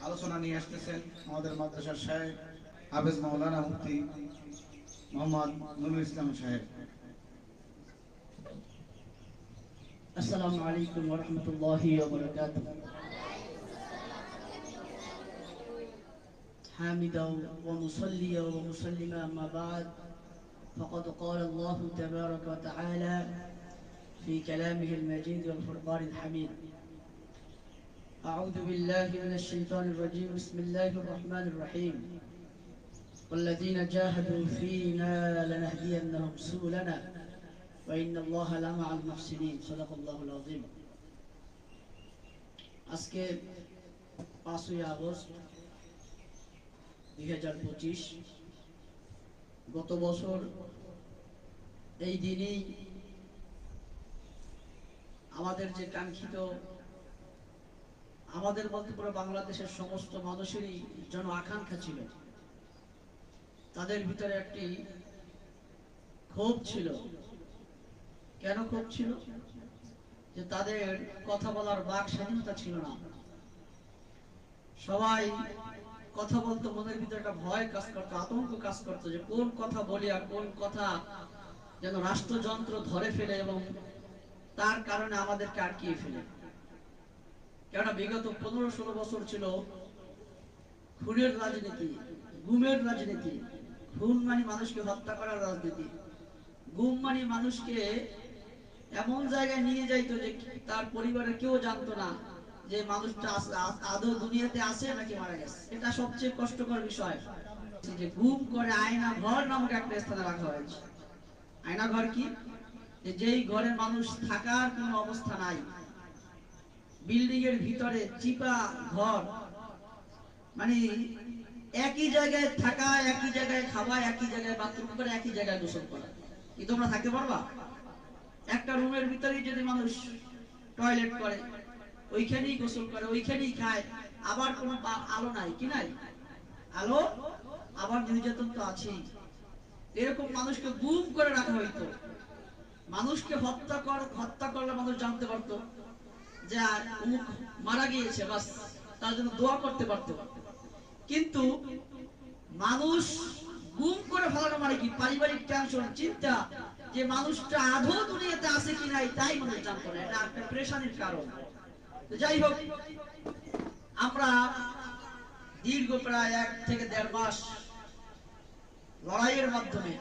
আলোচনা নিয়ে আসতেছেন আমাদের মাদ্রাসার সাহেব হাফেজ মাওলানা মুফতি মোহাম্মদ নুরুল ইসলাম সাহেব। আসসালামু আলাইকুম ওয়া রাহমাতুল্লাহি ওয়া বারাকাতুহু। حامدا ومصليا ومسلما أما بعد فقد قال الله تبارك وتعالى في كلامه المجيد والفرقان الحميد: أعوذ بالله من الشيطان الرجيم بسم الله الرحمن الرحيم والذين جاهدوا فينا لنهدينهم سبلنا وإن الله لمع المحسنين صدق الله العظيم। আজকে 5ই আগস্ট 2025। গত বছর এই দিনেই আমাদের যে কাঙ্ক্ষিত, আমাদের বলতে পুরো বাংলাদেশের সমস্ত মানুষেরই জন আকাঙ্ক্ষা ছিল, তাদের ভিতরে একটি ক্ষোভ ছিল। কেন ক্ষোভ ছিল? যে তাদের কথা বলার বাক স্বাধীনতা ছিল না। সবাই কথা বলতো, মনের ভিতরে একটা ভয় কাজ করতো, আতঙ্ক কাজ করতো যে কোন কথা বলি আর কোন কথা যেন রাষ্ট্রযন্ত্র ধরে ফেলে এবং তার কারণে আমাদেরকে আটকিয়ে ফেলে। কেননা বিগত 15-16 বছর ছিল খুনের রাজনীতি, গুমের রাজনীতি। খুন মানে মানুষকে হত্যা করার রাজনীতি, গুম মানে মানুষকে এমন জায়গায় নিয়ে যাইতো যে তার পরিবারের কেউ জানতো না যে মানুষটা আদৌ দুনিয়াতে আছে নাকি মারা গেছে। এটা সবচেয়ে কষ্টকর বিষয় যে গুম করে আয়না ঘর নামক একটা স্থানে রাখা হয়েছে। আয়না ঘর কি? যেই ঘরে মানুষ থাকার কোনো অবস্থা নাই, বিল্ডিং এর ভিতরে চিপা ঘর, মানে একই জায়গায় থাকা, একই জায়গায় খাওয়া, একই জায়গায় বাথরুম করে, একই জায়গায় গোসল করা। কি তোমরা থাকতে পারবা? একটা রুমের ভিতরেই যদি মানুষ টয়লেট করে, ওইখানেই গোসল করে, ওইখানেই খায়, আবার কোনো আলো নাই, কি নাই? আলো, আবার নির্যাতন তো আছেই। এরকম মানুষকে গুম করে রাখা হইতো। মানুষকে হত্যা করলে মানুষ জানতে পারতো যে অমুক মারা গিয়েছে, বাস তার জন্য দোয়া করতে পারতো। কিন্তু মানুষ গুম করে ফেলানো মানে কি? পারিবারিক টেনশন, চিন্তা যে মানুষটা আদৌ দুনিয়াতে আছে কি নাই তাই মানুষ জানতো না। এটা একটা প্রেশানির কারণ। যাই হোক, আমরা দীর্ঘ প্রায় 1 থেকে 1.5 মাস লড়াইয়ের মাধ্যমে,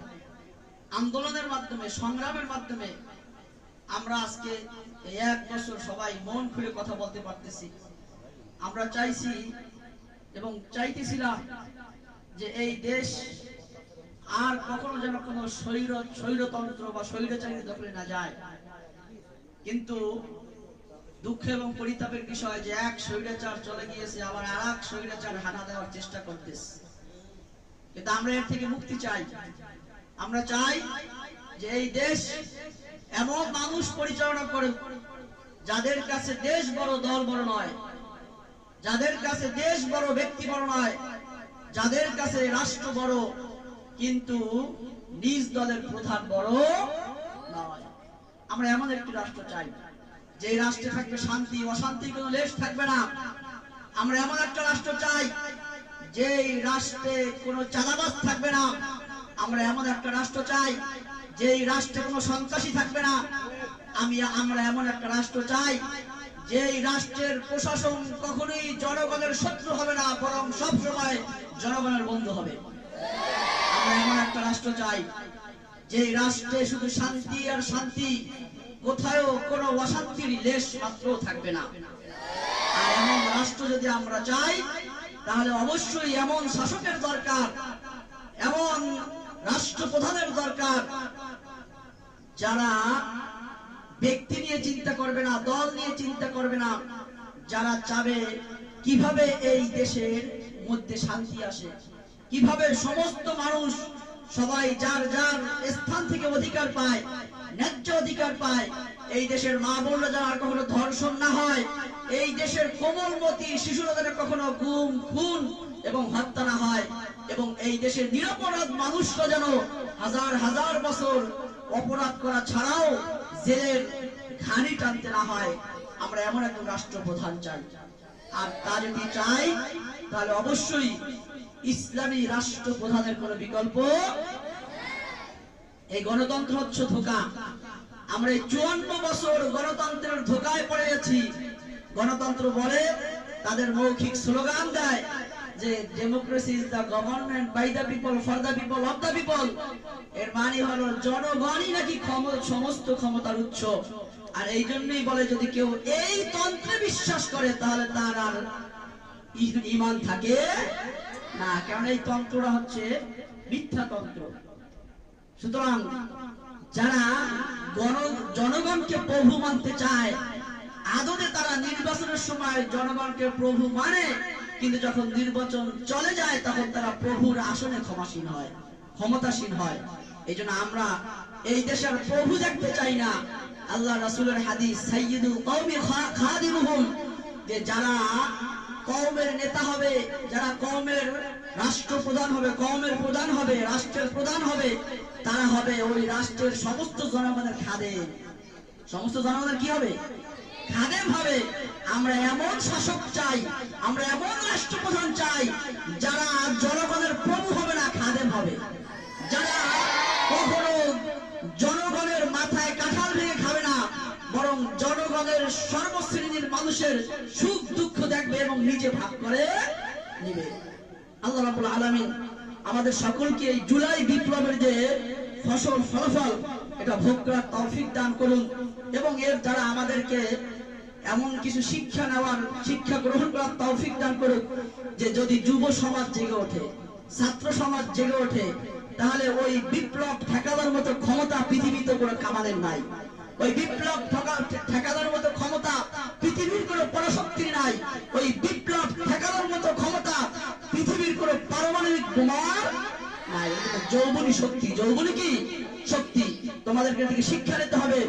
আন্দোলনের মাধ্যমে, সংগ্রামের মাধ্যমে আমরা আজকে এই 1 বছর সবাই মন খুলে কথা বলতে পারতেছি। আমরা চাইছি এবং চাইতেছিলাম যে এই দেশ আর কখনো যেন কোনো স্বৈরতন্ত্র বা স্বৈরাচারীর দখলে না যায়। কিন্তু দুঃখ এবং পরিতাপের বিষয় যে এক স্বৈরাচার চলে গিয়েছে, আবার আরেক স্বৈরাচার হানা দেওয়ার চেষ্টা করতেছে। কিন্তু আমরা এর থেকে মুক্তি চাই। আমরা চাই যে এই দেশ এমন মানুষ পরিচালনা করে যাদের কাছে দেশ বড়, দল বড় নয়, যাদের কাছে দেশ বড়, ব্যক্তি বড় নয়, যাদের কাছে রাষ্ট্র বড় কিন্তু নিজ দলের প্রধান বড় নয়। আমরা এমন একটি রাষ্ট্র চাই যে রাষ্ট্রে থাকবে শান্তি, অশান্তির কোনো লেশ থাকবে না। আমরা এমন একটা রাষ্ট্র চাই যে রাষ্ট্রে কোনো চাঁদাবাজ থাকবে না। আমরা এমন একটা রাষ্ট্র চাই যে রাষ্ট্রে কোনো সন্ত্রাসী থাকবে না। আমরা এমন একটা রাষ্ট্র চাই যে রাষ্ট্রের প্রশাসন কখনোই জনগণের শত্রু হবে না, বরং সবসময় জনগণের বন্ধু হবে। আমরা এমন একটা রাষ্ট্র চাই যে রাষ্ট্রে শুধু শান্তি আর শান্তি, কোথাও কোনো অশান্তির লেশ মাত্র থাকবে না। আর এমন রাষ্ট্র যদি আমরা চাই তাহলে অবশ্যই এমন শাসকের দরকার, এমন রাষ্ট্রপ্রধানের দরকার যারা ব্যক্তি নিয়ে চিন্তা করবে না, দল নিয়ে চিন্তা করবে না, যারা চাবে কিভাবে এই দেশের মধ্যে শান্তি আসে, কিভাবে সমস্ত মানুষ সবাই যার যার স্থান থেকে অধিকার পায়, ন্যায্য অধিকার পায়, এই দেশের মা বোনরা যেন আর কখনো ধর্ষণ না হয়, এই দেশের কোমলমতি শিশুরা যেন কখনো গুম, খুন এবং হত্যা না হয়, এবং এই দেশের নিরপরাধ মানুষরা যেন হাজার হাজার বছর অপরাধ করা ছাড়াও জেলের ঘানি টানতে না হয়। আমরা এমন একজন রাষ্ট্রপ্রধান চাই। আর তা যদি চাই তাহলে অবশ্যই ইসলামী রাষ্ট্রপ্রধানের কোনো বিকল্প। এই গণতন্ত্র হচ্ছে ধোঁকা। আমরা 54 বছর গণতন্ত্রের ধোঁকায় পড়ে গেছি। গণতন্ত্র বলে, তাদের মৌখিক স্লোগান দেয় যে democracy is the government by the people for the people of the people. এর মানে হলো জনগণই নাকি সমস্ত ক্ষমতার উৎস। আর এই জন্যই বলে যদি কেউ এই তন্ত্রে বিশ্বাস করে তাহলে তার আর ঈমান থাকে না, কারণ এই তন্ত্রটা হচ্ছে মিথ্যা তন্ত্র। সুতরাং যারা জনগণকে প্রভু মানতে চায়, আদতে তারা নির্বাচনের সময় জনগণকে প্রভু মানে, কিন্তু যখন নির্বাচন চলে যায় তখন তারা প্রভুর আসনে ক্ষমতাসীন হয়। এই জন্য আমরা এই দেশের প্রভু দেখতে চাই না। আল্লাহ রাসূলের হাদিস, সাইয়্যিদুল কওমি খাদিমুহুম, যে যারা কওমের নেতা হবে, যারা কওমের রাষ্ট্রপ্রধান হবে, কওমের প্রধান হবে, রাষ্ট্রের প্রধান হবে, তারা হবে ওই রাষ্ট্রের সমস্ত জনগণের খাদেম। সমস্ত জনগণের কি হবে? খাদেম হবে। আমরা এমন শাসক চাই, আমরা এমন রাষ্ট্রপ্রধান চাই যারা জনগণের প্রভু হবে না, খাদেম হবে। যারা কখনো জনগণের মাথায় কাঁঠাল ভেঙে খাবে না, বরং জনগণের সর্বশ্রেণীর মানুষের সুখ দুঃখ দেখবে এবং নিজে ভাগ করে নেবে। আল্লাহ রাব্বুল আলামিন আমাদের সকলকে এই জুলাই বিপ্লবের যে ফলাফল এটা ভোগ করার তৌফিক দান করুন, এবং এর দ্বারা আমাদেরকে এমন কিছু শিক্ষা গ্রহণ করার তৌফিক দান করুন যে যদি যুব সমাজ জেগে ওঠে, ছাত্র সমাজ জেগে ওঠে, তাহলে ওই বিপ্লব ঠেকানোর মতো ক্ষমতা পৃথিবীতে কোনো কামানের নাই। ওই বিপ্লব ঠেকানোর মতো ক্ষমতা পৃথিবীর কোনো পরাশক্তির নাই। ওই বিপ্লব ঠেকানোর মতো ক্ষমতা পৃথিবীর কোনো পারমাণবিক বোমার নাই। যৌবনী শক্তি, যৌবনী কি শক্তি। তোমাদেরকে থেকে শিক্ষা নিতে হবে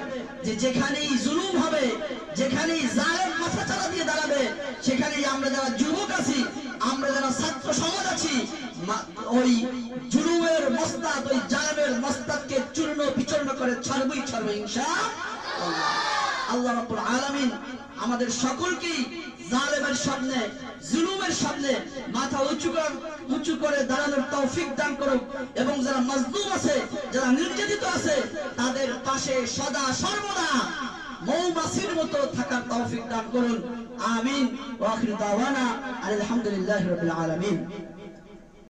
যে যেখানেই জুলুম হবে, যেখানেই জালেম মাথা চালা দিয়ে দাঁড়াবে, সেখানেই আমরা যারা যুবক আছি, আমরা যারা ছাত্র সমাজ আছি, ওই জুলুমের মস্তাদ, ওই জালেমের মস্তাদকে চূর্ণ বিচূর্ণ করে ছাড়বই ইনশাআল্লাহ। আল্লাহ রাব্বুল আলামিন আমাদের সকলকেই জালেমের সামনে, জুলুমের সামনে মাথা উঁচু করে দাঁড়ানোর তৌফিক দান করুক, এবং যারা মাজলুম আছে, যারা নির্যাতিত আছে, তাদের পাশে সদা সর্বদা মৌমাছির মতো থাকার তৌফিক দান করুন। আমিন। ওয়া আখিরু দাওয়ানা আলহামদুলিল্লাহি রাব্বিল আলামিন।